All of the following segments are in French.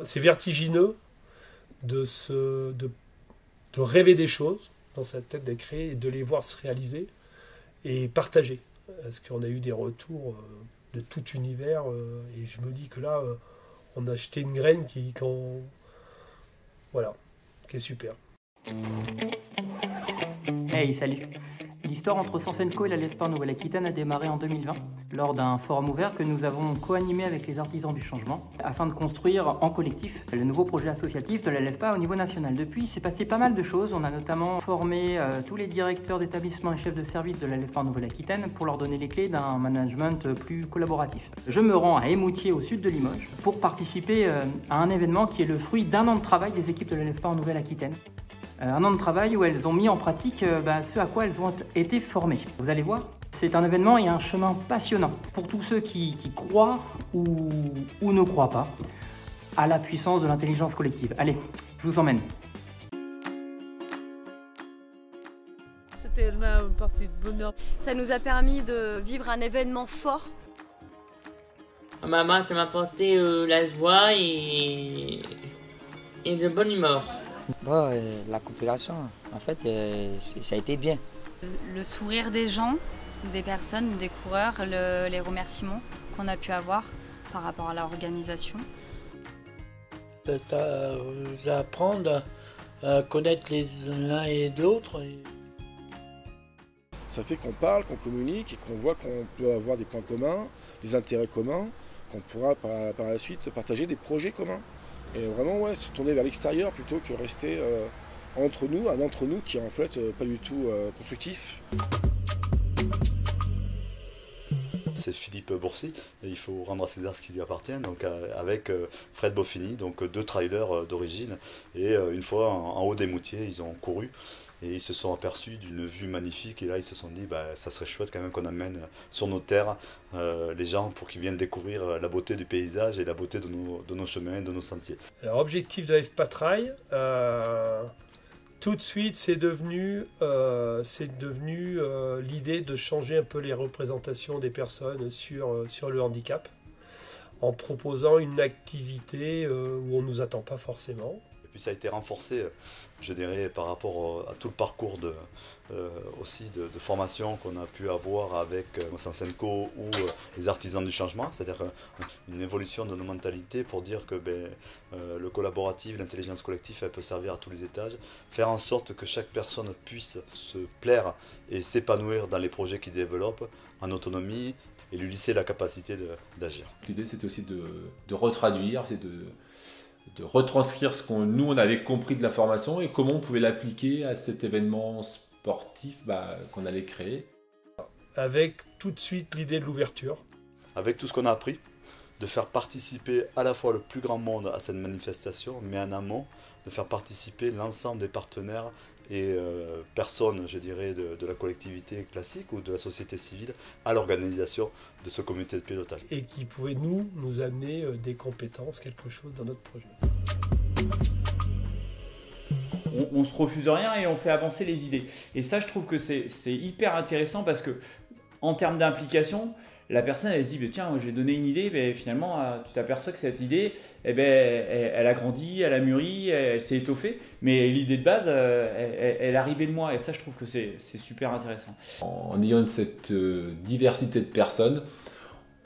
C'est vertigineux de rêver des choses dans sa tête, de créer et de les voir se réaliser et partager. Parce qu'on a eu des retours de tout univers et je me dis que là, on a acheté une graine voilà, qui est super. Hey, salut! L'histoire entre Sansenco et la LEFPA Nouvelle-Aquitaine a démarré en 2020 lors d'un forum ouvert que nous avons co-animé avec les artisans du changement afin de construire en collectif le nouveau projet associatif de la LEFPA au niveau national. Depuis, il s'est passé pas mal de choses. On a notamment formé tous les directeurs d'établissement et chefs de service de la LEFPA Nouvelle-Aquitaine pour leur donner les clés d'un management plus collaboratif. Je me rends à Émoutier au sud de Limoges pour participer à un événement qui est le fruit d'un an de travail des équipes de la LEFPA en Nouvelle-Aquitaine. Un an de travail où elles ont mis en pratique ce à quoi elles ont été formées. Vous allez voir, c'est un événement et un chemin passionnant pour tous ceux qui croient ou ne croient pas à la puissance de l'intelligence collective. Allez, je vous emmène. C'était ma partie de bonheur. Ça nous a permis de vivre un événement fort. Maman, ça m'a apporté la joie et de bonne humeur. Bon, la coopération, en fait, ça a été bien. Le sourire des gens, des personnes, des coureurs, les remerciements qu'on a pu avoir par rapport à l'organisation. Ça vous apprendre à connaître les uns et d'autres. Ça fait qu'on parle, qu'on communique et qu'on voit qu'on peut avoir des points communs, des intérêts communs, qu'on pourra par la suite partager des projets communs. Et vraiment, ouais, se tourner vers l'extérieur plutôt que rester entre nous, un entre nous qui est en fait pas du tout constructif. C'est Philippe Bourcy, et il faut rendre à César ce qui lui appartient, donc avec Fred Beaufini, donc 2 trailers d'origine. Et une fois en haut des Moutiers, ils ont couru. Et ils se sont aperçus d'une vue magnifique et là ils se sont dit ça serait chouette quand même qu'on amène sur nos terres les gens pour qu'ils viennent découvrir la beauté du paysage et la beauté de nos chemins, de nos sentiers. Alors objectif de la FPA Trail, tout de suite c'est devenu l'idée de changer un peu les représentations des personnes sur le handicap en proposant une activité où on ne nous attend pas forcément. Et puis ça a été renforcé, je dirais, par rapport à tout le parcours aussi de formation qu'on a pu avoir avec Sansenco ou les artisans du changement, c'est-à-dire une évolution de nos mentalités pour dire que le collaboratif, l'intelligence collective, elle peut servir à tous les étages, faire en sorte que chaque personne puisse se plaire et s'épanouir dans les projets qu'il développe en autonomie et lui laisser la capacité d'agir. L'idée c'était aussi de retraduire, c'est de retranscrire ce nous on avait compris de la formation et comment on pouvait l'appliquer à cet événement sportif qu'on allait créer. Avec tout de suite l'idée de l'ouverture. Avec tout ce qu'on a appris, de faire participer à la fois le plus grand monde à cette manifestation, mais en amont, de faire participer l'ensemble des partenaires et personnes, je dirais, de la collectivité classique ou de la société civile à l'organisation de ce comité de pilotage. Et qui pouvait nous amener des compétences, quelque chose dans notre projet. On ne se refuse rien et on fait avancer les idées. Et ça, je trouve que c'est hyper intéressant parce que, en termes d'implication, la personne elle se dit tiens, j'ai donné une idée, mais finalement tu t'aperçois que cette idée elle a grandi, elle a mûri, elle s'est étoffée, mais l'idée de base elle arrivait de moi et ça je trouve que c'est super intéressant. En ayant cette diversité de personnes,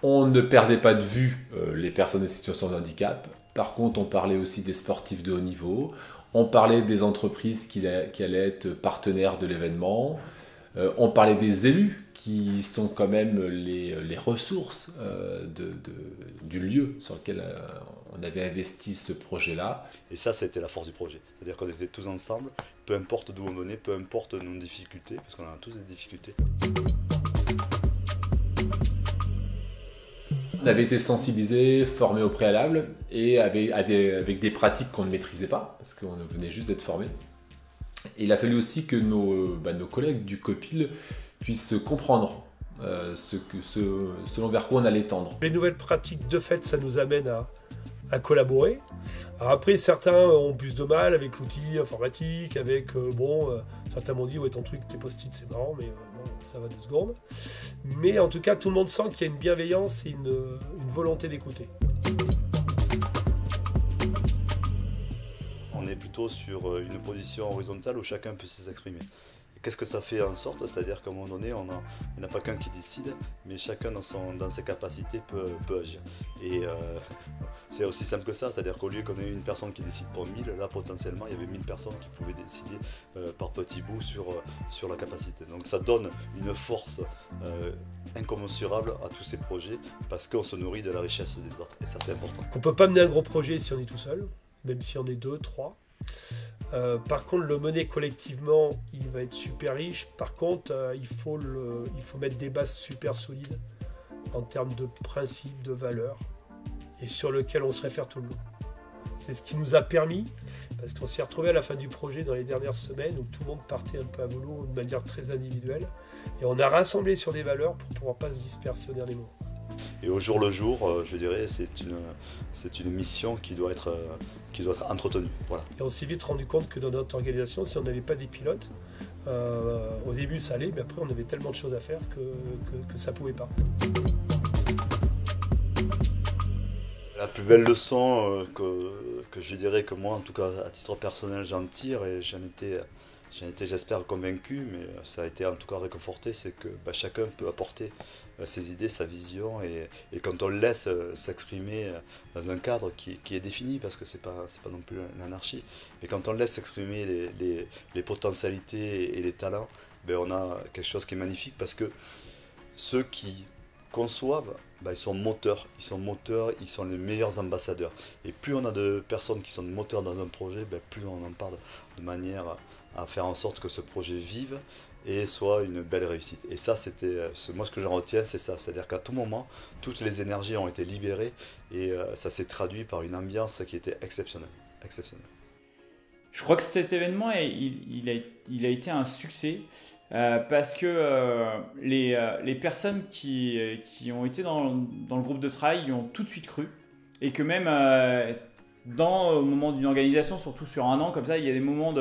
on ne perdait pas de vue les personnes en situation de handicap. Par contre, on parlait aussi des sportifs de haut niveau, on parlait des entreprises qui allaient être partenaires de l'événement, on parlait des élus qui sont quand même les ressources du lieu sur lequel on avait investi ce projet-là. Et ça, c'était la force du projet. C'est-à-dire qu'on était tous ensemble, peu importe d'où on venait, peu importe nos difficultés, parce qu'on a tous des difficultés. On avait été sensibilisés, formés au préalable, et avec des pratiques qu'on ne maîtrisait pas, parce qu'on venait juste d'être formés. Et il a fallu aussi que nos collègues du COPIL puissent comprendre selon vers quoi on allait tendre. Les nouvelles pratiques, de fait, ça nous amène à collaborer. Alors après, certains ont plus de mal avec l'outil informatique, certains m'ont dit ouais, ton truc, tes post-it, c'est marrant, mais bon, ça va 2 secondes. Mais en tout cas, tout le monde sent qu'il y a une bienveillance et une volonté d'écouter. plutôt sur une position horizontale où chacun peut s'exprimer. Qu'est-ce que ça fait en sorte? C'est-à-dire qu'à un moment donné, il n'y a pas qu'un qui décide, mais chacun dans ses capacités peut agir. Et c'est aussi simple que ça, c'est-à-dire qu'au lieu qu'on ait une personne qui décide pour 1000, là potentiellement il y avait 1000 personnes qui pouvaient décider par petits bouts sur la capacité. Donc ça donne une force incommensurable à tous ces projets parce qu'on se nourrit de la richesse des autres. Et ça c'est important. On ne peut pas mener un gros projet si on est tout seul, même si on est 2, 3. Par contre, le mener collectivement, il va être super riche. Par contre, il faut mettre des bases super solides en termes de principes, de valeurs, et sur lequel on se réfère tout le long. C'est ce qui nous a permis, parce qu'on s'est retrouvé à la fin du projet dans les dernières semaines où tout le monde partait un peu à volo de manière très individuelle, et on a rassemblé sur des valeurs pour pouvoir pas se disperser au dernier moment. Et au jour le jour, je dirais, c'est une mission qui doit être entretenue. Voilà. Et on s'est vite rendu compte que dans notre organisation, si on n'avait pas des pilotes, au début ça allait, mais après on avait tellement de choses à faire que ça ne pouvait pas. La plus belle leçon que je dirais que moi, en tout cas à titre personnel, j'en tire, et j'en étais j'espère convaincu, mais ça a été en tout cas réconforté, c'est que chacun peut apporter ses idées, sa vision, et quand on le laisse s'exprimer dans un cadre qui est défini, parce que c'est pas non plus l'anarchie, mais quand on laisse s'exprimer les potentialités et les talents, on a quelque chose qui est magnifique, parce que ceux qui conçoivent, ils sont moteurs, ils sont les meilleurs ambassadeurs. Et plus on a de personnes qui sont moteurs dans un projet, plus on en parle de manière à faire en sorte que ce projet vive et soit une belle réussite. Et ça, moi ce que j'en retiens, c'est ça, c'est-à-dire qu'à tout moment, toutes les énergies ont été libérées, et ça s'est traduit par une ambiance qui était exceptionnelle. Je crois que cet événement, il a été un succès. Parce que les personnes qui ont été dans le groupe de travail y ont tout de suite cru, et que même au moment d'une organisation, surtout sur un an comme ça, il y a des moments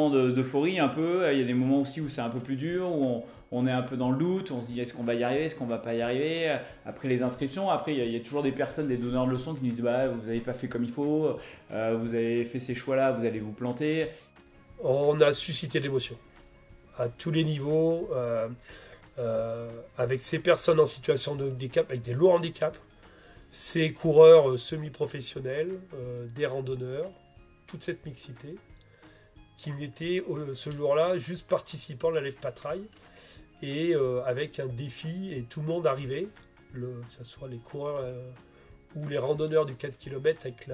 d'euphorie un peu, il y a des moments aussi où c'est un peu plus dur, où on est un peu dans le doute, on se dit est-ce qu'on va y arriver, est-ce qu'on va pas y arriver. Après les inscriptions, après il y a toujours des personnes, des donneurs de leçons qui nous disent vous n'avez pas fait comme il faut, vous avez fait ces choix-là, vous allez vous planter. On a suscité l'émotion à tous les niveaux, avec ces personnes en situation de handicap, avec des lourds handicaps, ces coureurs semi-professionnels, des randonneurs, toute cette mixité, qui n'était ce jour-là juste participant de la Lève Patraille, et avec un défi, et tout le monde arrivait, que ce soit les coureurs ou les randonneurs du 4 km, avec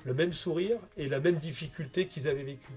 le même sourire et la même difficulté qu'ils avaient vécu.